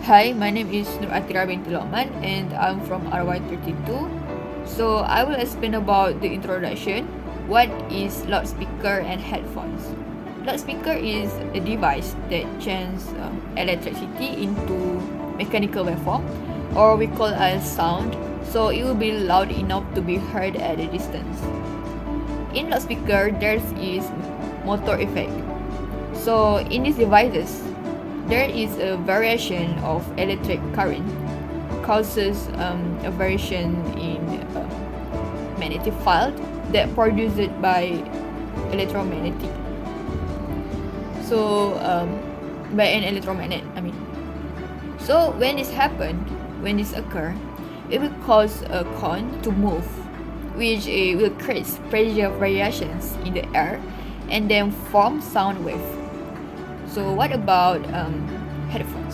Hi, my name is Nur Atira binti Lokman and I'm from RY32. So I will explain about the introduction. What is loudspeaker and headphones? Loudspeaker is a device that changes electricity into mechanical waveform, or we call as sound, so it will be loud enough to be heard at a distance. In loudspeaker, there is motor effect. So in these devices, there is a variation of electric current causes a variation in magnetic field that produced by electromagnetic. So by an electromagnet, I mean. So when this occur, it will cause a cone to move, which will create pressure variations in the air and then form sound wave. So what about headphones?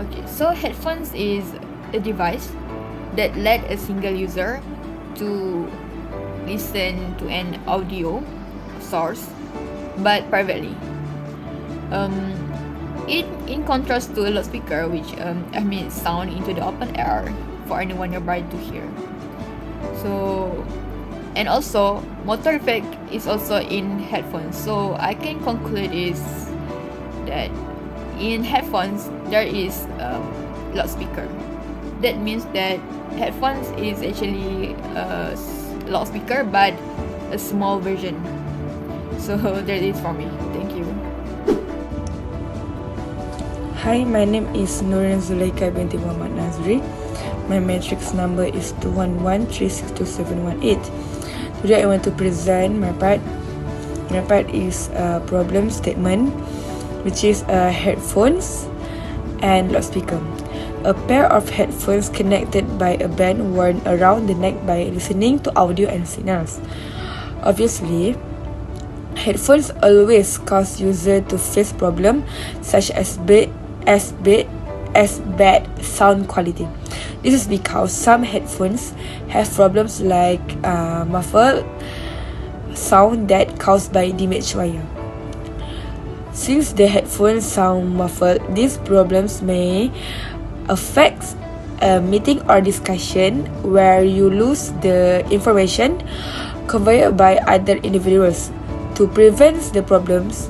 Okay, so headphones is a device that let a single user to listen to an audio source, but privately. In contrast to a loudspeaker, which emits sound into the open air for anyone nearby to hear. So, and also motor effect is also in headphones. So I can conclude is that in headphones there is loudspeaker. That means that headphones is actually a loudspeaker but a small version. So that is for me. Thank you. Hi, my name is Nurin Zulaika binti Muhammad Nazri. My matrix number is 211362718. Today I want to present my part. My part is a problem statement, which is headphones and loudspeaker. A pair of headphones connected by a band worn around the neck by listening to audio and signals. Obviously, headphones always cause user to face problem such as bad sound quality. This is because some headphones have problems like muffled sound that caused by damaged wire. Since the headphones sound muffled, these problems may affect a meeting or discussion where you lose the information conveyed by other individuals. To prevent the problems,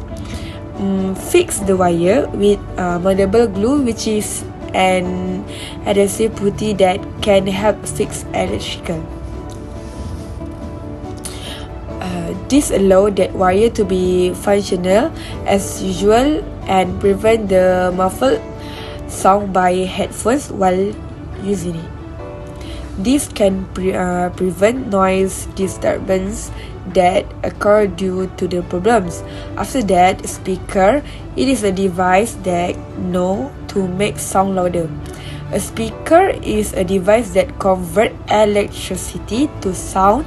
fix the wire with moldable glue, which is an adhesive putty that can help fix electrical. This allows that wire to be functional as usual and prevent the muffled sound by headphones while using it. This can prevent noise disturbance that occur due to the problems. After that, speaker, it is a device that know to make sound louder. A speaker is a device that convert electricity to sound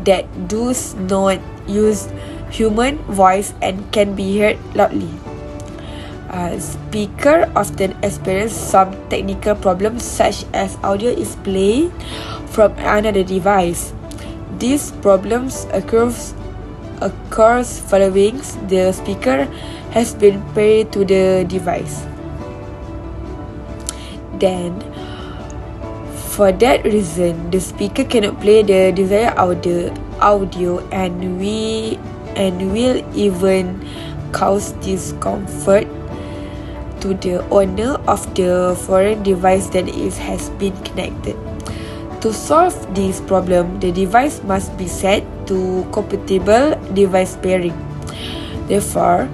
that does not use human voice and can be heard loudly. Speaker often experience some technical problems such as audio is played from another device. These problems occurs following the speaker has been paired to the device. Then, for that reason, the speaker cannot play the desired audio and will even cause discomfort to the owner of the foreign device that has been connected. To solve this problem, the device must be set to compatible device pairing. Therefore,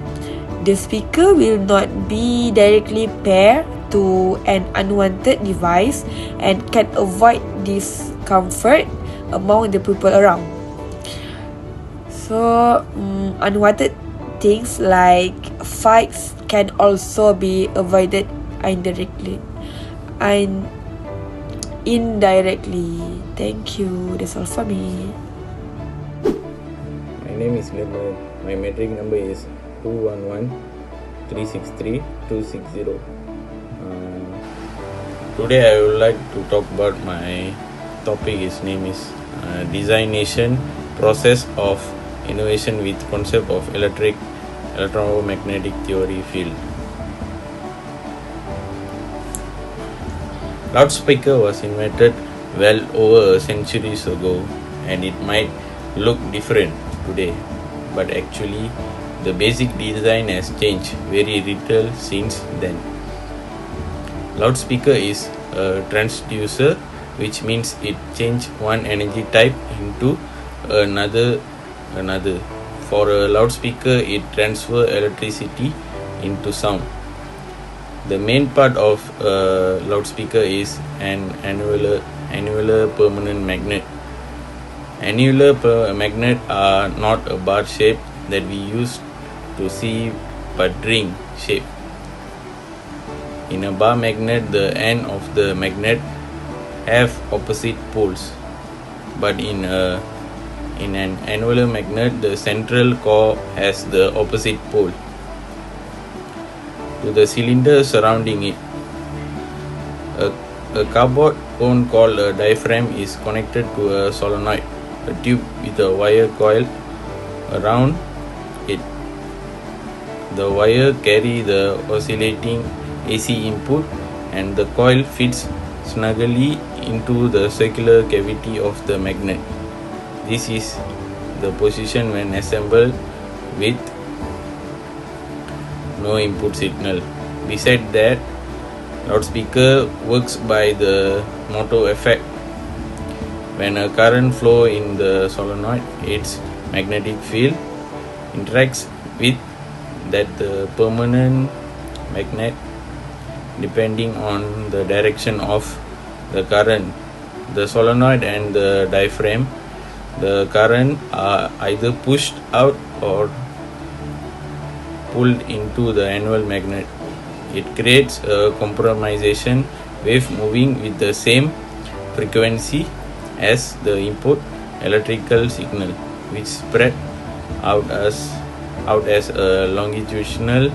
the speaker will not be directly paired to an unwanted device and can avoid discomfort among the people around. So, unwanted things like fights can also be avoided indirectly. Thank you. That's all for me. My name is Nirmal. My matric number is 211363260. Today I would like to talk about my topic. His name is designation process of innovation with concept of electromagnetic theory field. Loudspeaker was invented well over a century ago, and it might look different today, but actually the basic design has changed very little since then. Loudspeaker is a transducer, which means it changes one energy type into another. For a loudspeaker, it transfers electricity into sound. The main part of a loudspeaker is an annular permanent magnet. Annular magnets are not a bar shape that we used to see, but ring shape. In a bar magnet, the end of the magnet have opposite poles, but in an annular magnet, the central core has the opposite pole to the cylinder surrounding it. A cardboard cone called a diaphragm is connected to a solenoid, a tube with a wire coil around it. The wire carry the oscillating AC input, and the coil fits snugly into the circular cavity of the magnet. This is the position when assembled with no input signal. Besides that, loudspeaker works by the motor effect. When a current flow in the solenoid, its magnetic field interacts with that the permanent magnet. Depending on the direction of the current, the solenoid and the diaphragm, the current are either pushed out or pulled into the annual magnet. It creates a compromisation wave moving with the same frequency as the input electrical signal, which spread out as a longitudinal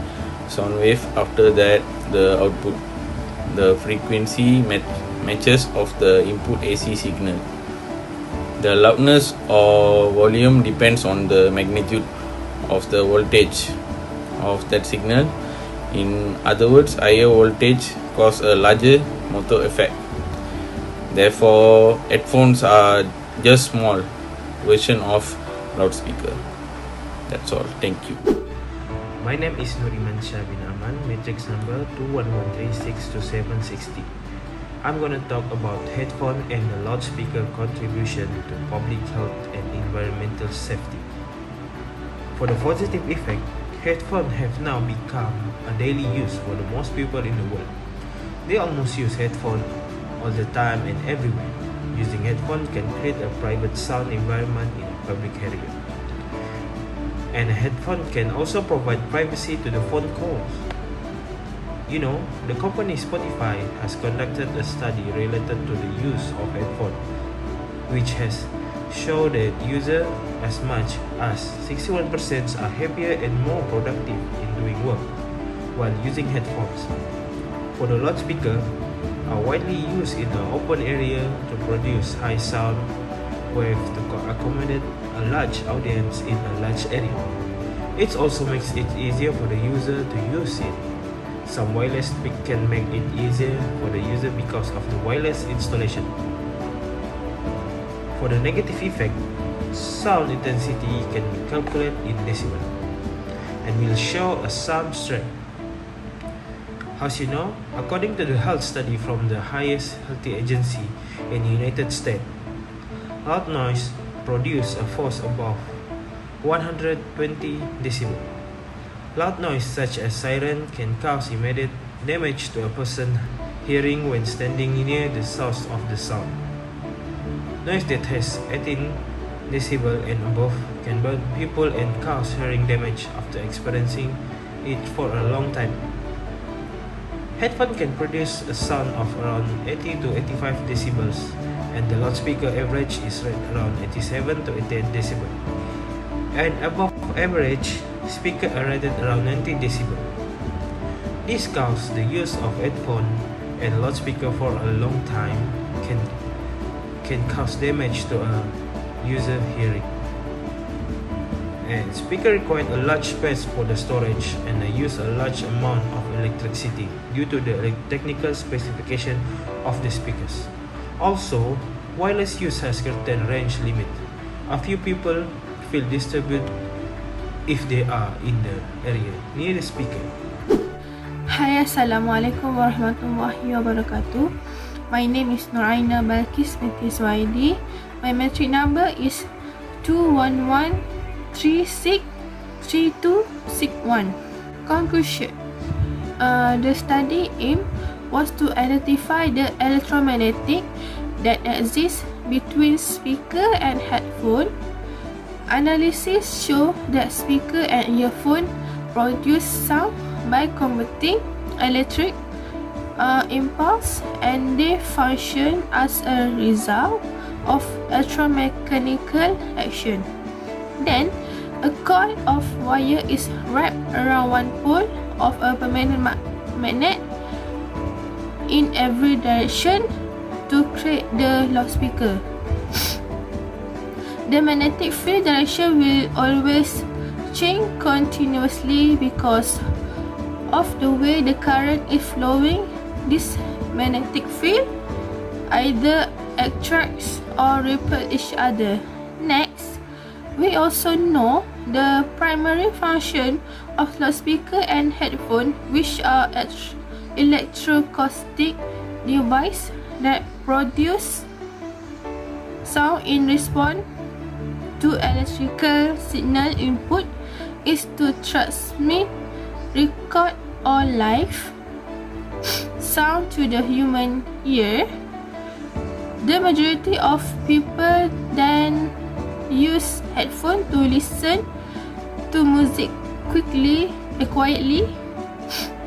sound wave. After that, the output, the frequency matches of the input AC signal. The loudness or volume depends on the magnitude of the voltage of that signal. In other words, higher voltage cause a larger motor effect. Therefore, headphones are just small version of loudspeaker. That's all. Thank you. My name is Nuriman Shah bin Aman, matrix number 211362760. I'm gonna talk about headphone and the loudspeaker contribution to public health and environmental safety. For the positive effect, headphones have now become a daily use for the most people in the world. They almost use headphones all the time and everywhere. Using headphones can create a private sound environment in a public area. And a headphone can also provide privacy to the phone calls. You know, the company Spotify has conducted a study related to the use of headphones, which has shown that users as much as 61% are happier and more productive in doing work while using headphones. For the loudspeaker, are widely used in an open area to produce high sound wave to accommodate a large audience in a large area. It also makes it easier for the user to use it. Some wireless speak can make it easier for the user because of the wireless installation. For the negative effect, sound intensity can be calculated in decibel and will show a sound strength. As you know, according to the health study from the highest health agency in the United States, loud noise produces a force above 120 decibel. Loud noise such as siren can cause immediate damage to a person's hearing when standing near the source of the sound. Noise that has 18 decibel and above can burn people and cause hearing damage after experiencing it for a long time. Headphone can produce a sound of around 80 to 85 decibels, and the loudspeaker average is around 87 to 88 decibel. And above average, speakers are rated around 90 decibel. This causes the use of headphone and loudspeaker for a long time can cause damage to a user hearing. And speaker require a large space for the storage and use a large amount of electricity due to the technical specification of the speakers. Also, wireless use has certain range limit. A few people feel disturbed if they are in the area near the speaker. Hai, Assalamualaikum warahmatullahi wabarakatuh. My name is Noraina Balkis binti Swaidi. My metric number is 211363261. Conclusion. The study aim was to identify the electromagnetic that exists between speaker and headphone. Analysis show that speaker and earphone produce sound by converting electric impulse, and they function as a result of electromechanical action. Then, a coil of wire is wrapped around one pole of a permanent magnet in every direction to create the loudspeaker. The magnetic field direction will always change continuously because of the way the current is flowing. This magnetic field either attracts or repel each other. Next, we also know the primary function of loudspeaker and headphone, which are electroacoustic device that produce sound in response to electrical signal input, is to transmit, record or live sound to the human ear. The majority of people then use headphone to listen to music quietly,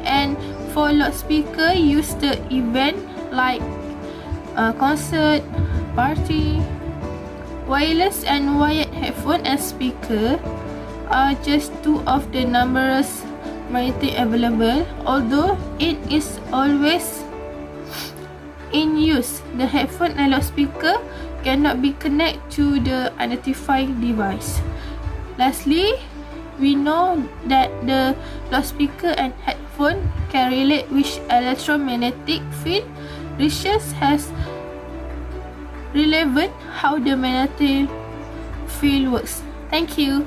and for loudspeaker use the event like concert, party. Wireless and wired headphone and speaker are just two of the numerous varieties available. Although it is always in use, the headphone and loudspeaker cannot be connected to the identified device. Lastly, we know that the loudspeaker and headphone can relate with electromagnetic field. Research has relevant how the magnetic field works. Thank you.